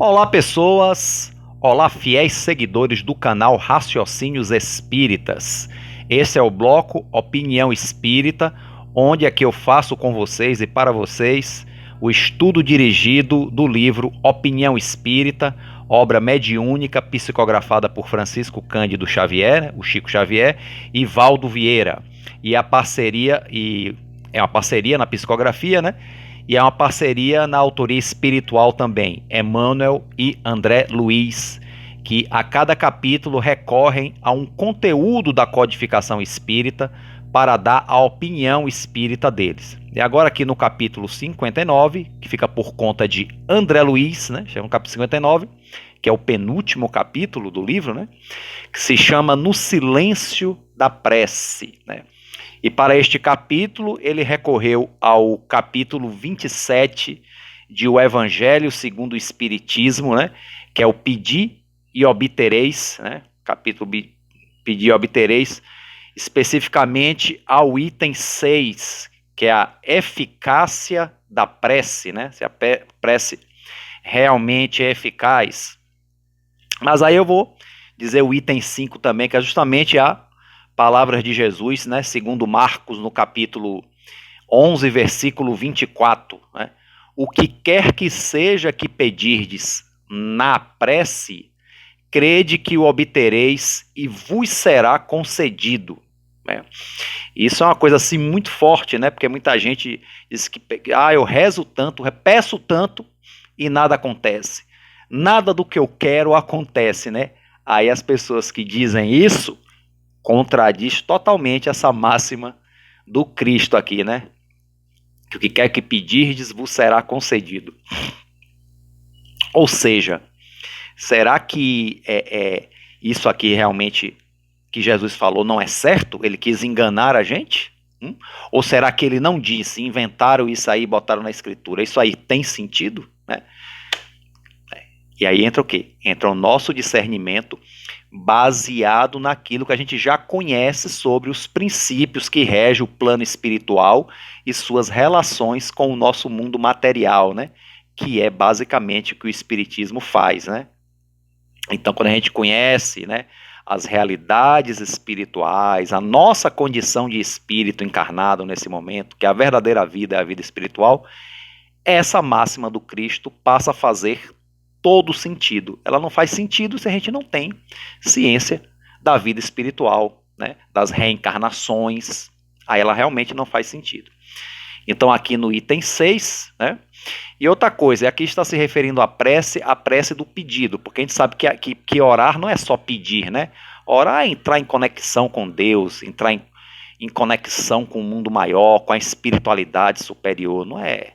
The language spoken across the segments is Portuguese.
Olá, pessoas! Olá, fiéis seguidores do canal Raciocínios Espíritas. Esse é o bloco Opinião Espírita, onde é que eu faço com vocês e para vocês o estudo dirigido do livro Opinião Espírita, obra mediúnica psicografada por Francisco Cândido Xavier, né, o Chico Xavier, e Valdo Vieira. E a parceria, é uma parceria na psicografia, né? E é uma parceria na autoria espiritual também, Emmanuel e André Luiz, que a cada capítulo recorrem a um conteúdo da codificação espírita para dar a opinião espírita deles. E agora aqui no capítulo 59, que fica por conta de André Luiz, né? Chama o capítulo 59, que é o penúltimo capítulo do livro, né? Que se chama No Silêncio da Prece, né? E para este capítulo, ele recorreu ao capítulo 27 de O Evangelho segundo o Espiritismo, né? Que é o Pedi e Obtereis, né? Capítulo Pedi e Obtereis, especificamente ao item 6, que é a eficácia da prece, né? Se a prece realmente é eficaz. Mas aí eu vou dizer o item 5 também, que é justamente a palavras de Jesus, né, segundo Marcos, no capítulo 11, versículo 24, né, o que quer que seja que pedirdes na prece, crede que o obtereis e vos será concedido. Né. Isso é uma coisa assim muito forte, né, porque muita gente diz que eu rezo tanto, peço tanto e nada acontece. Nada do que eu quero acontece, né? Aí as pessoas que dizem isso contradiz totalmente essa máxima do Cristo aqui, né? Que o que quer que pedirdes vos será concedido. Ou seja, será que isso aqui realmente que Jesus falou não é certo? Ele quis enganar a gente? Ou será que ele não disse, inventaram isso aí e botaram na escritura? Isso aí tem sentido? Né? E aí entra o quê? Entra o nosso discernimento baseado naquilo que a gente já conhece sobre os princípios que regem o plano espiritual e suas relações com o nosso mundo material, né? Que é basicamente o que o espiritismo faz, né? Então, quando a gente conhece, né, as realidades espirituais, a nossa condição de espírito encarnado nesse momento, que a verdadeira vida é a vida espiritual, essa máxima do Cristo passa a fazer todo sentido. Ela não faz sentido se a gente não tem ciência da vida espiritual, né, das reencarnações. Aí ela realmente não faz sentido. Então aqui no item 6, né, e outra coisa, aqui está se referindo à prece do pedido, porque a gente sabe que orar não é só pedir, né? Orar é entrar em conexão com Deus, entrar em conexão com o mundo maior, com a espiritualidade superior, não é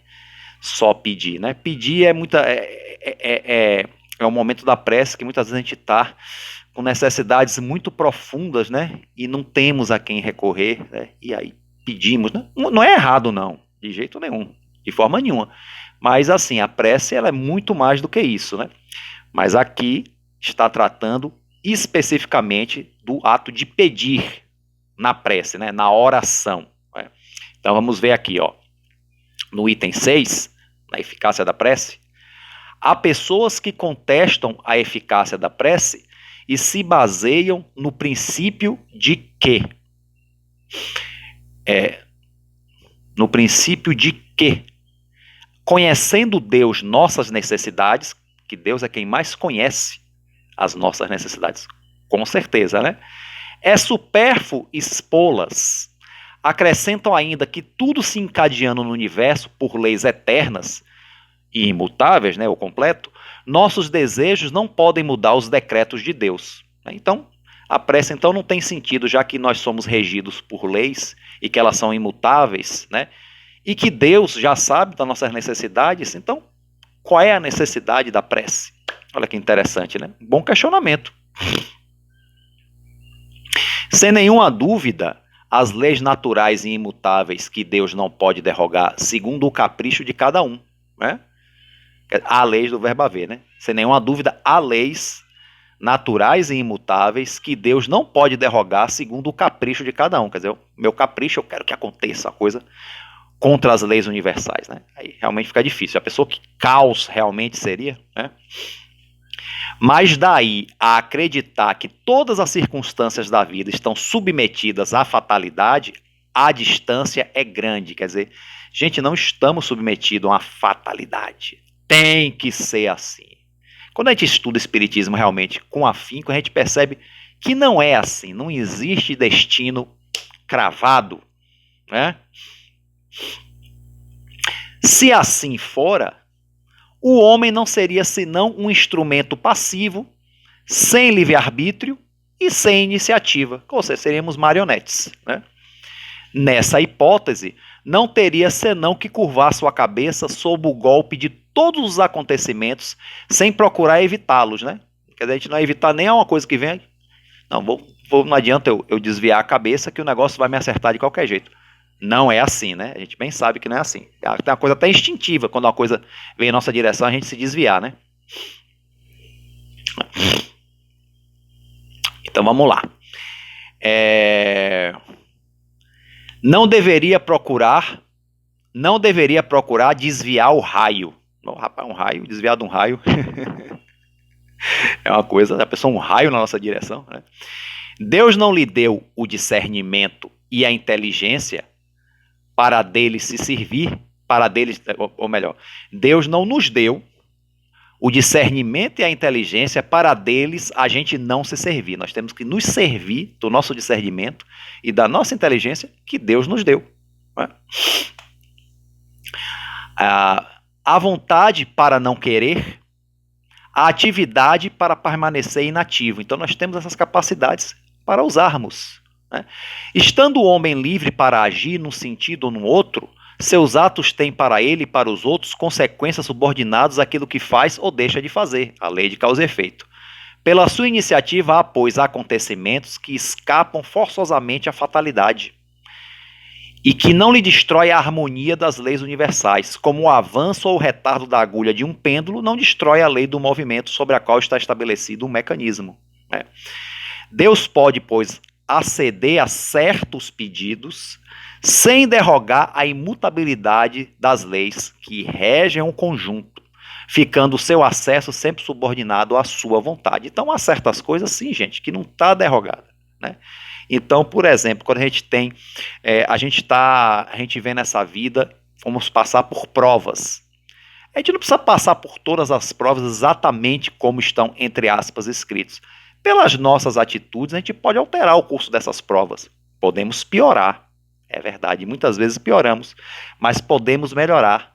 só pedir, né? Pedir é um momento da prece que muitas vezes a gente está com necessidades muito profundas, né? E não temos a quem recorrer, né? E aí pedimos, né? Não é errado não, de jeito nenhum, de forma nenhuma. Mas assim, a prece ela é muito mais do que isso, né? Mas aqui está tratando especificamente do ato de pedir na prece, né? Na oração. Né? Então vamos ver aqui, ó, no item 6, na eficácia da prece, há pessoas que contestam a eficácia da prece e se baseiam no princípio de que? No princípio de que? Conhecendo Deus nossas necessidades, que Deus é quem mais conhece as nossas necessidades, com certeza, né? É supérfluo expô-las. Acrescentam ainda que tudo se encadeando no universo por leis eternas e imutáveis, né, o completo, nossos desejos não podem mudar os decretos de Deus. Então, a prece então não tem sentido, já que nós somos regidos por leis e que elas são imutáveis, né? E que Deus já sabe das nossas necessidades, então qual é a necessidade da prece? Olha que interessante, né? Bom questionamento. Sem nenhuma dúvida, as leis naturais e imutáveis que Deus não pode derrogar, segundo o capricho de cada um, né? Há leis do verbo haver, né? Sem nenhuma dúvida, há leis naturais e imutáveis que Deus não pode derrogar segundo o capricho de cada um. Quer dizer, o meu capricho, eu quero que aconteça a coisa contra as leis universais, né? Aí realmente fica difícil. A pessoa que caos realmente seria, né? Mas daí a acreditar que todas as circunstâncias da vida estão submetidas à fatalidade, a distância é grande. Quer dizer, gente, não estamos submetidos a uma fatalidade. Tem que ser assim. Quando a gente estuda espiritismo realmente com afinco, a gente percebe que não é assim. Não existe destino cravado, né? Se assim fora, o homem não seria senão um instrumento passivo, sem livre-arbítrio e sem iniciativa. Ou seja, seríamos marionetes, né? Nessa hipótese, não teria senão que curvar sua cabeça sob o golpe de todos os acontecimentos, sem procurar evitá-los, né? Quer dizer, a gente não evitar nem uma coisa que vem. Não, não adianta eu desviar a cabeça que o negócio vai me acertar de qualquer jeito. Não é assim, né? A gente bem sabe que não é assim. Tem uma coisa até instintiva, quando uma coisa vem em nossa direção, a gente se desviar, né? Então vamos lá. Não deveria procurar desviar o raio. Oh, rapaz, um raio, desviar de um raio. É uma coisa, a pessoa um raio na nossa direção, né? Deus não lhe deu o discernimento e a inteligência para dele se servir, ou melhor, Deus não nos deu o discernimento e a inteligência para deles a gente não se servir. Nós temos que nos servir do nosso discernimento e da nossa inteligência que Deus nos deu, né? A vontade para não querer, a atividade para permanecer inativo. Então nós temos essas capacidades para usarmos, né? Estando o homem livre para agir num sentido ou no outro, seus atos têm para ele e para os outros consequências subordinadas àquilo que faz ou deixa de fazer, a lei de causa e efeito. Pela sua iniciativa há, pois, acontecimentos que escapam forçosamente à fatalidade e que não lhe destrói a harmonia das leis universais, como o avanço ou o retardo da agulha de um pêndulo não destrói a lei do movimento sobre a qual está estabelecido um mecanismo, né? Deus pode, pois, aceder a certos pedidos sem derrogar a imutabilidade das leis que regem o conjunto, ficando o seu acesso sempre subordinado à sua vontade. Então há certas coisas, sim, gente, que não está derrogada, né? Então, por exemplo, quando a gente tem, a gente vê nessa vida, vamos passar por provas. A gente não precisa passar por todas as provas exatamente como estão, entre aspas, escritos. Pelas nossas atitudes, a gente pode alterar o curso dessas provas. Podemos piorar, é verdade, muitas vezes pioramos, mas podemos melhorar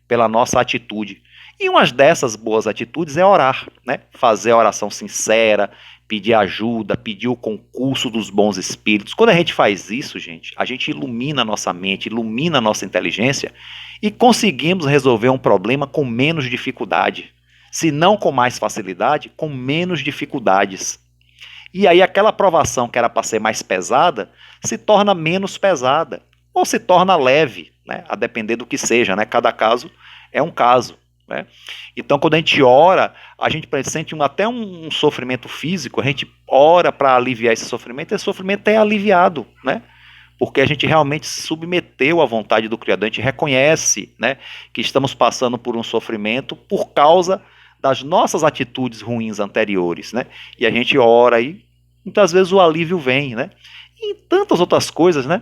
pela nossa atitude. E uma dessas boas atitudes é orar, né? Fazer a oração sincera, pedir ajuda, pedir o concurso dos bons espíritos. Quando a gente faz isso, gente, a gente ilumina a nossa mente, ilumina a nossa inteligência e conseguimos resolver um problema com menos dificuldade. Se não com mais facilidade, com menos dificuldades. E aí aquela provação que era para ser mais pesada, se torna menos pesada, ou se torna leve, né? A depender do que seja, né? Cada caso é um caso, né? Então quando a gente ora, a gente sente até um sofrimento físico, a gente ora para aliviar esse sofrimento, e esse sofrimento é aliviado, né? Porque a gente realmente se submeteu à vontade do Criador, a gente reconhece, né, que estamos passando por um sofrimento por causa das nossas atitudes ruins anteriores, né? E a gente ora e muitas vezes o alívio vem, né? E tantas outras coisas, né?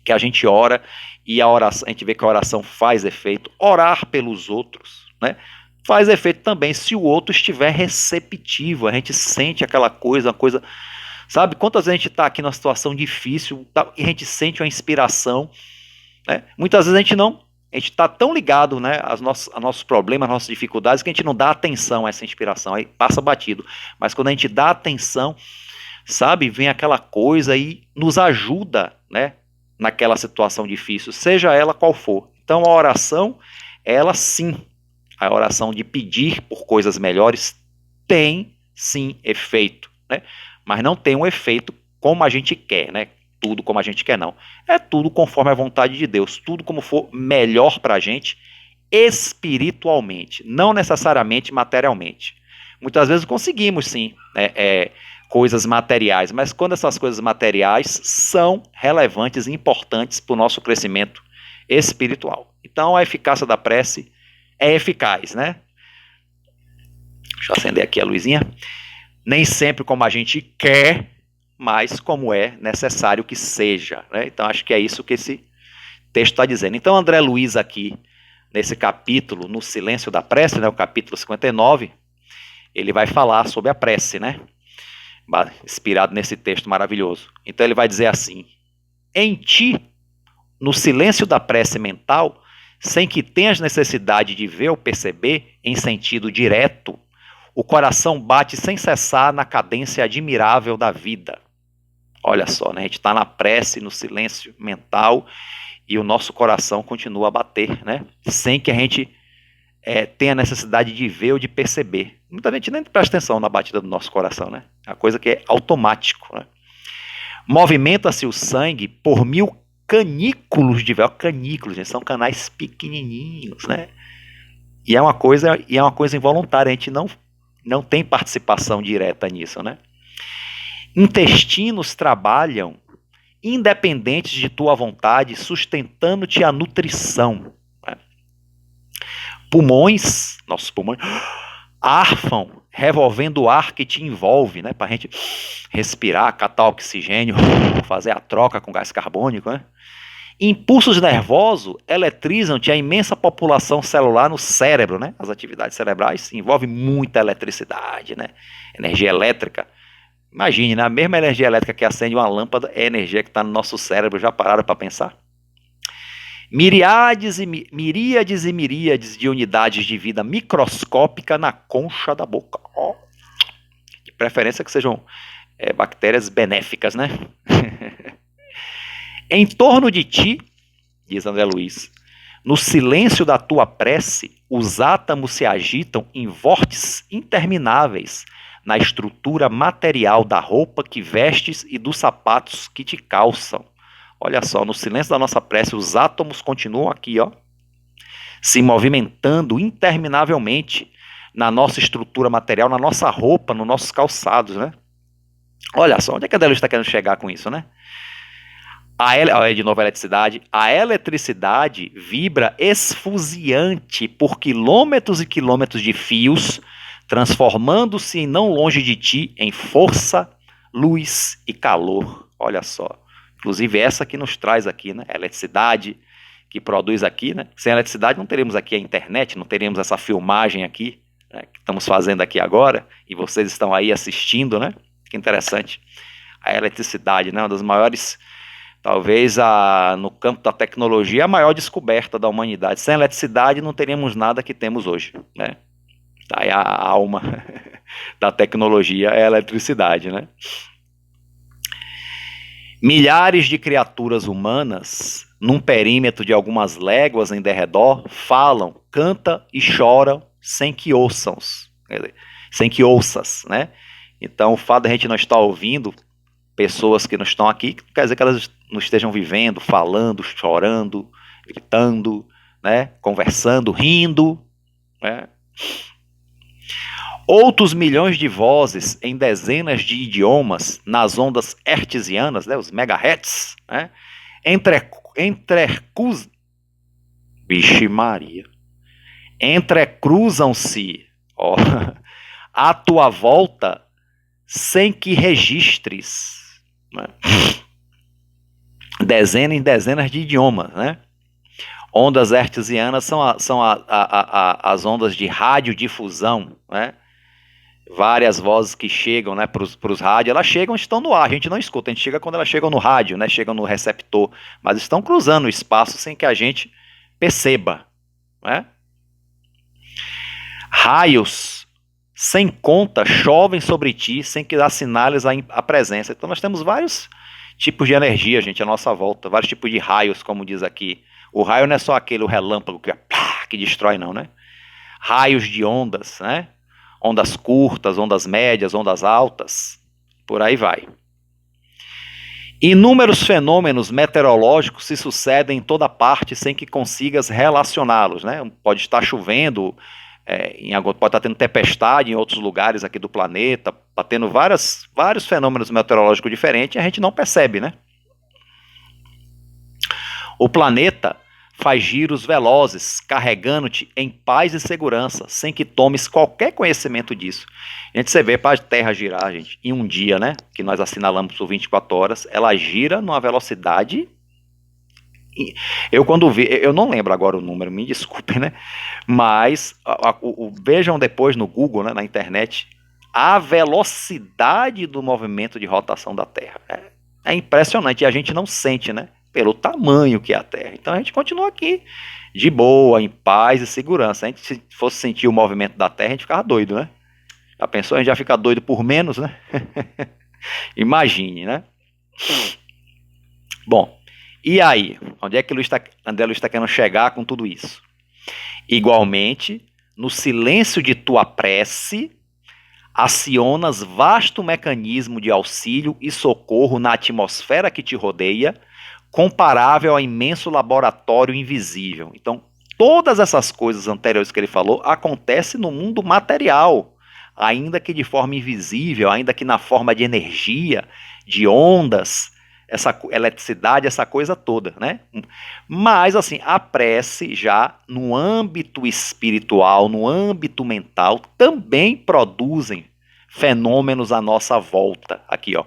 Que a gente ora e a gente vê que a oração faz efeito. Orar pelos outros, né? Faz efeito também se o outro estiver receptivo. A gente sente aquela coisa, uma coisa, sabe? Quantas vezes a gente está aqui numa situação difícil e a gente sente uma inspiração, né? Muitas vezes a gente está tão ligado, né, a nossos problemas, às nossas dificuldades, que a gente não dá atenção a essa inspiração, aí passa batido. Mas quando a gente dá atenção, sabe, vem aquela coisa e nos ajuda, né, naquela situação difícil, seja ela qual for. Então a oração, ela sim, a oração de pedir por coisas melhores tem sim efeito, né, mas não tem um efeito como a gente quer, né? Tudo como a gente quer, não. É tudo conforme a vontade de Deus, tudo como for melhor para a gente espiritualmente, não necessariamente materialmente. Muitas vezes conseguimos sim, coisas materiais, mas quando essas coisas materiais são relevantes e importantes para o nosso crescimento espiritual. Então a eficácia da prece é eficaz, né? Deixa eu acender aqui a luzinha. Nem sempre como a gente quer, mas como é necessário que seja, né? Então acho que é isso que esse texto está dizendo. Então André Luiz aqui, nesse capítulo, no Silêncio da Prece, né, o capítulo 59, ele vai falar sobre a prece, né? Inspirado nesse texto maravilhoso. Então ele vai dizer assim: em ti, no silêncio da prece mental, sem que tenhas necessidade de ver ou perceber em sentido direto, o coração bate sem cessar na cadência admirável da vida. Olha só, né? A gente está na prece, no silêncio mental, e o nosso coração continua a bater, né? Sem que a gente tenha necessidade de ver ou de perceber. Muita gente nem presta atenção na batida do nosso coração, né? É uma coisa que é automático, né? Movimenta-se o sangue por 1000 canículos de véu. Canículos, gente, são canais pequenininhos, né? E é uma coisa involuntária, a gente não tem participação direta nisso, né? Intestinos trabalham independentes de tua vontade, sustentando-te a nutrição. Né? Pulmões, nossos pulmões, arfam, revolvendo o ar que te envolve, né? Para a gente respirar, catar oxigênio, fazer a troca com gás carbônico, né? Impulsos nervosos eletrizam-te a imensa população celular no cérebro, né? As atividades cerebrais envolvem muita eletricidade, né? Energia elétrica. Imagine, né? A mesma energia elétrica que acende uma lâmpada é a energia que está no nosso cérebro. Já pararam para pensar? Miríades e miríades de unidades de vida microscópica na concha da boca. Oh. De preferência que sejam bactérias benéficas, né? Em torno de ti, diz André Luiz, no silêncio da tua prece, os átomos se agitam em vórtices intermináveis na estrutura material da roupa que vestes e dos sapatos que te calçam. Olha só, no silêncio da nossa prece, os átomos continuam aqui, ó, se movimentando interminavelmente na nossa estrutura material, na nossa roupa, nos nossos calçados, né? Olha só, onde é que a André Luiz está querendo chegar com isso, né? De novo a eletricidade. A eletricidade vibra esfuziante por quilômetros e quilômetros de fios, transformando-se não longe de ti em força, luz e calor. Olha só. Inclusive essa que nos traz aqui, né? A eletricidade que produz aqui, né? Sem a eletricidade não teríamos aqui a internet, não teríamos essa filmagem aqui, né, que estamos fazendo aqui agora, e vocês estão aí assistindo, né? Que interessante. A eletricidade, né? Uma das maiores... Talvez no campo da tecnologia a maior descoberta da humanidade. Sem eletricidade não teríamos nada que temos hoje, né? Daí a alma da tecnologia é a eletricidade, né? Milhares de criaturas humanas, num perímetro de algumas léguas em derredor, falam, cantam e choram sem que ouças, né? Então o fato de a gente não estar ouvindo pessoas que não estão aqui, quer dizer que elas não estejam vivendo, falando, chorando, gritando, né, conversando, rindo, né? Outros milhões de vozes em dezenas de idiomas nas ondas hertzianas, né, os megahertz, né, Vixe Maria, entrecruzam-se, ó, à tua volta sem que registres, né? Dezenas e dezenas de idiomas, né? Ondas hertzianas são as ondas de radiodifusão, né? Várias vozes que chegam, né, para os rádios, elas chegam e estão no ar, a gente não escuta, a gente chega quando elas chegam no rádio, né, chegam no receptor, mas estão cruzando o espaço sem que a gente perceba, né? Raios sem conta chovem sobre ti sem que assinales a presença. Então nós temos vários tipos de energia, gente, à nossa volta, vários tipos de raios, como diz aqui. O raio não é só aquele o relâmpago que destrói, não, né? Raios de ondas, né? Ondas curtas, ondas médias, ondas altas, por aí vai. Inúmeros fenômenos meteorológicos se sucedem em toda parte sem que consigas relacioná-los, né? Pode estar chovendo, pode estar tendo tempestade em outros lugares aqui do planeta, está tendo vários fenômenos meteorológicos diferentes e a gente não percebe, né? O planeta faz giros velozes, carregando-te em paz e segurança, sem que tomes qualquer conhecimento disso. A gente, você vê para a Terra girar, gente, em um dia, né, que nós assinalamos por 24 horas, ela gira numa velocidade. Eu quando vi, eu não lembro agora o número, me desculpem, né? Mas vejam depois no Google, né, na internet, a velocidade do movimento de rotação da Terra. É impressionante e a gente não sente, né? Pelo tamanho que é a Terra. Então a gente continua aqui de boa, em paz e segurança. A gente, se fosse sentir o movimento da Terra, a gente ficava doido, né? Já pensou? A gente já fica doido por menos, né? Imagine, né? Bom, e aí? Onde é que André Luiz está querendo chegar com tudo isso? Igualmente, no silêncio de tua prece, acionas vasto mecanismo de auxílio e socorro na atmosfera que te rodeia, comparável ao imenso laboratório invisível. Então, todas essas coisas anteriores que ele falou acontecem no mundo material, ainda que de forma invisível, ainda que na forma de energia, de ondas, essa eletricidade, essa coisa toda, né? Mas, assim, a prece já no âmbito espiritual, no âmbito mental, também produzem fenômenos à nossa volta. Aqui, ó.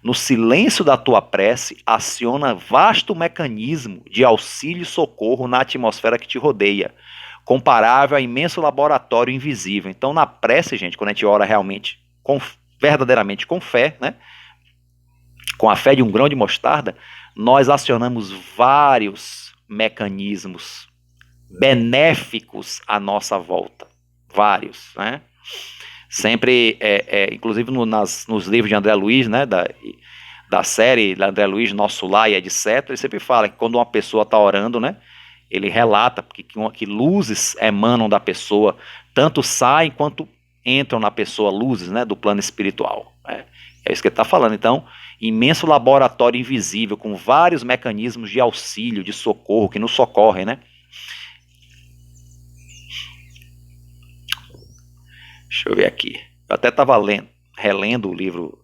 No silêncio da tua prece, aciona vasto mecanismo de auxílio e socorro na atmosfera que te rodeia, comparável a imenso laboratório invisível. Então, na prece, gente, quando a gente ora realmente, verdadeiramente com fé, né? Com a fé de um grão de mostarda, nós acionamos vários mecanismos benéficos à nossa volta. Vários, né? Sempre, inclusive nos livros de André Luiz, né, da série de André Luiz, Nosso Lar e etc., ele sempre fala que quando uma pessoa está orando, né, ele relata que luzes emanam da pessoa, tanto saem quanto entram na pessoa, luzes, né, do plano espiritual. Né? É isso que ele está falando. Então, imenso laboratório invisível, com vários mecanismos de auxílio, de socorro, que nos socorrem, né? Deixa eu ver aqui. Eu até estava relendo o livro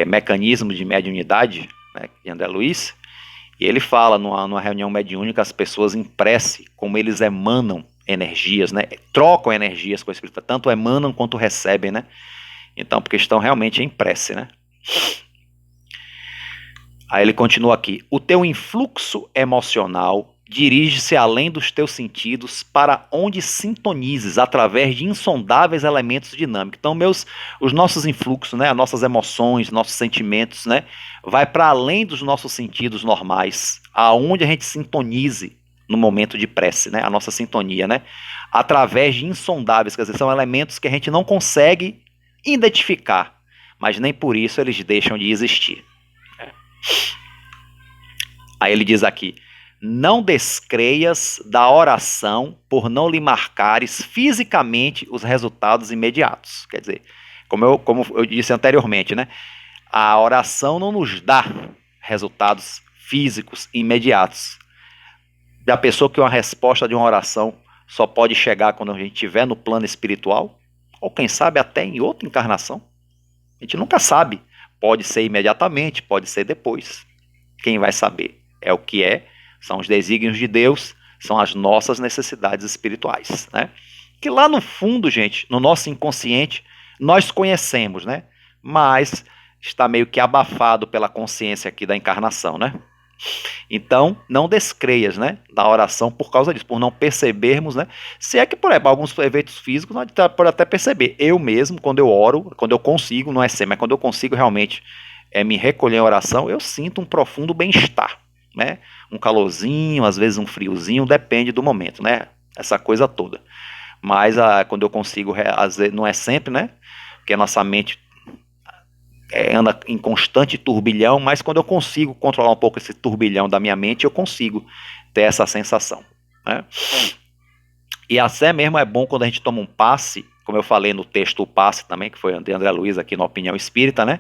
Mecanismos de Mediunidade, né, de André Luiz, e ele fala numa reunião mediúnica, as pessoas em prece, como eles emanam energias, né? Trocam energias com o Espírito, tanto emanam quanto recebem, né? Então, porque estão realmente em prece, né? Aí ele continua aqui. O teu influxo emocional dirige-se além dos teus sentidos para onde sintonizes através de insondáveis elementos dinâmicos. Então, os nossos influxos, né, as nossas emoções, nossos sentimentos, né, vai para além dos nossos sentidos normais, aonde a gente sintonize no momento de prece, né, a nossa sintonia, né, através de insondáveis, quer dizer, são elementos que a gente não consegue identificar, mas nem por isso eles deixam de existir. Aí ele diz aqui: não descreias da oração por não lhe marcares fisicamente os resultados imediatos. Quer dizer, como eu disse anteriormente, né? A oração não nos dá resultados físicos imediatos. Já pensou que uma resposta de uma oração só pode chegar quando a gente estiver no plano espiritual? Ou quem sabe até em outra encarnação? A gente nunca sabe. Pode ser imediatamente, pode ser depois. Quem vai saber? É o que é. São os desígnios de Deus, são as nossas necessidades espirituais, né? Que lá no fundo, gente, no nosso inconsciente, nós conhecemos, né? Mas está meio que abafado pela consciência aqui da encarnação, né? Então, não descreias, né, da oração por causa disso, por não percebermos, né? Se é que, por exemplo, alguns eventos físicos nós pode até perceber. Eu mesmo, quando eu oro, quando eu consigo, não é sempre, mas quando eu consigo realmente me recolher em oração, eu sinto um profundo bem-estar, né? Um calorzinho, às vezes um friozinho, depende do momento, né? Essa coisa toda. Mas quando eu consigo, às vezes, não é sempre, né? Porque a nossa mente anda em constante turbilhão, mas quando eu consigo controlar um pouco esse turbilhão da minha mente, eu consigo ter essa sensação, né? E até mesmo é bom quando a gente toma um passe, como eu falei no texto O Passe também, que foi de André Luiz aqui na Opinião Espírita, né?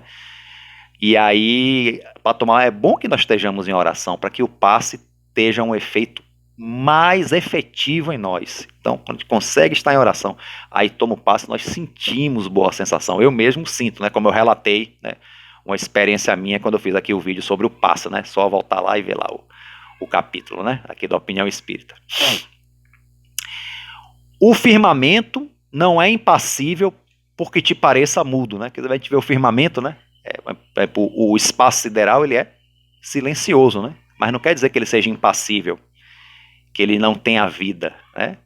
E aí, para tomar, é bom que nós estejamos em oração, para que o passe tenha um efeito mais efetivo em nós. Então, quando a gente consegue estar em oração, aí toma o passe, nós sentimos boa sensação. Eu mesmo sinto, né? Como eu relatei, né? Uma experiência minha quando eu fiz aqui o vídeo sobre o passe, né? Só voltar lá e ver lá o o capítulo, né? Aqui da Opinião Espírita. O firmamento não é impassível porque te pareça mudo, né? Quer dizer, a gente vê o firmamento, né? O espaço sideral, ele é silencioso, né? Mas não quer dizer que ele seja impassível, que ele não tenha vida, né?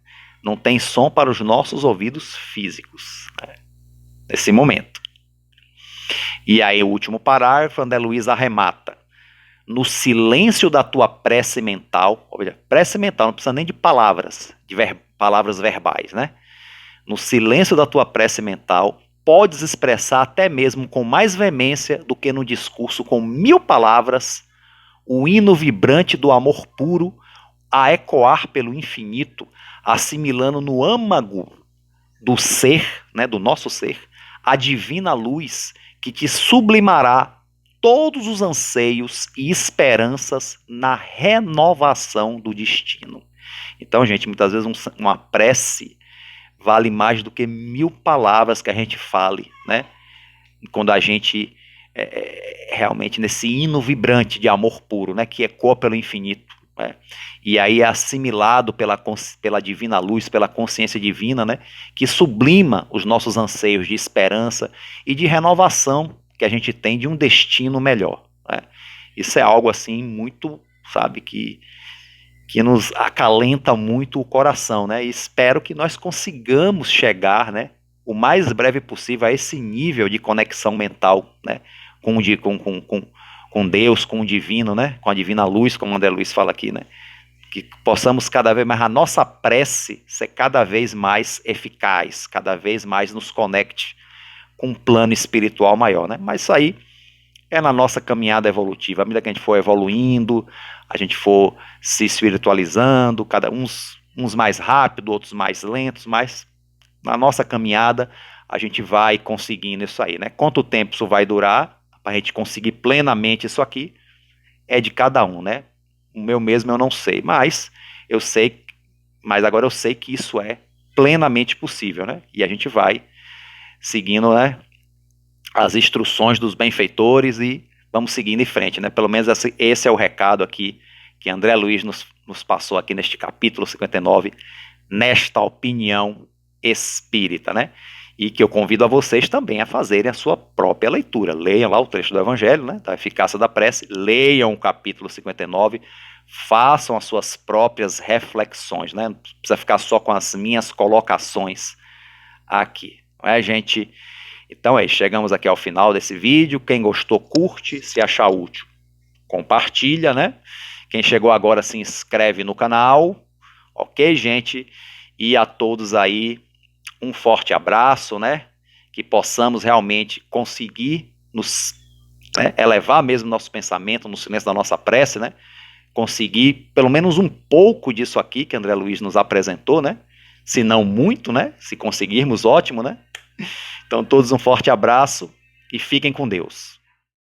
Não tem som para os nossos ouvidos físicos, né? Nesse momento. E aí o último parágrafo, André Luiz arremata: no silêncio da tua prece mental, prece mental, não precisa nem de palavras, palavras verbais, né? No silêncio da tua prece mental, podes expressar até mesmo com mais veemência do que no discurso com 1000 palavras o hino vibrante do amor puro a ecoar pelo infinito, assimilando no âmago do ser, né, do nosso ser, a divina luz que te sublimará todos os anseios e esperanças na renovação do destino. Então, gente, muitas vezes uma prece vale mais do que 1000 palavras que a gente fale, né? Quando a gente realmente nesse hino vibrante de amor puro, né, que ecoa pelo infinito, né? E aí é assimilado pela divina luz, pela consciência divina, né, que sublima os nossos anseios de esperança e de renovação que a gente tem de um destino melhor, né? Isso é algo assim muito, sabe, que nos acalenta muito o coração, né? E espero que nós consigamos chegar, né, o mais breve possível a esse nível de conexão mental, né, com Deus, com o divino, né, com a divina luz, como o André Luiz fala aqui, né, que possamos cada vez mais, a nossa prece ser cada vez mais eficaz, cada vez mais nos conecte com um plano espiritual maior, né? Mas isso aí é na nossa caminhada evolutiva. À medida que a gente for evoluindo, a gente for se espiritualizando, uns mais rápido, outros mais lentos, mas na nossa caminhada a gente vai conseguindo isso aí, né? Quanto tempo isso vai durar para a gente conseguir plenamente isso aqui é de cada um, né? O meu mesmo eu não sei, mas agora eu sei que isso é plenamente possível, né? E a gente vai seguindo, né, as instruções dos benfeitores e vamos seguindo em frente, né? Pelo menos esse é o recado aqui que André Luiz nos passou aqui neste capítulo 59, nesta opinião espírita, né? E que eu convido a vocês também a fazerem a sua própria leitura. Leiam lá o trecho do Evangelho, né, da eficácia da prece, leiam o capítulo 59, façam as suas próprias reflexões, né? Não precisa ficar só com as minhas colocações aqui, não é, gente? Então chegamos aqui ao final desse vídeo. Quem gostou, curte, se achar útil, compartilha, né? Quem chegou agora, se inscreve no canal, ok, gente? E a todos aí, um forte abraço, né? Que possamos realmente conseguir elevar mesmo nosso pensamento no silêncio da nossa prece, né? Conseguir pelo menos um pouco disso aqui que André Luiz nos apresentou, né? Se não muito, né? Se conseguirmos, ótimo, né? Então, todos um forte abraço e fiquem com Deus.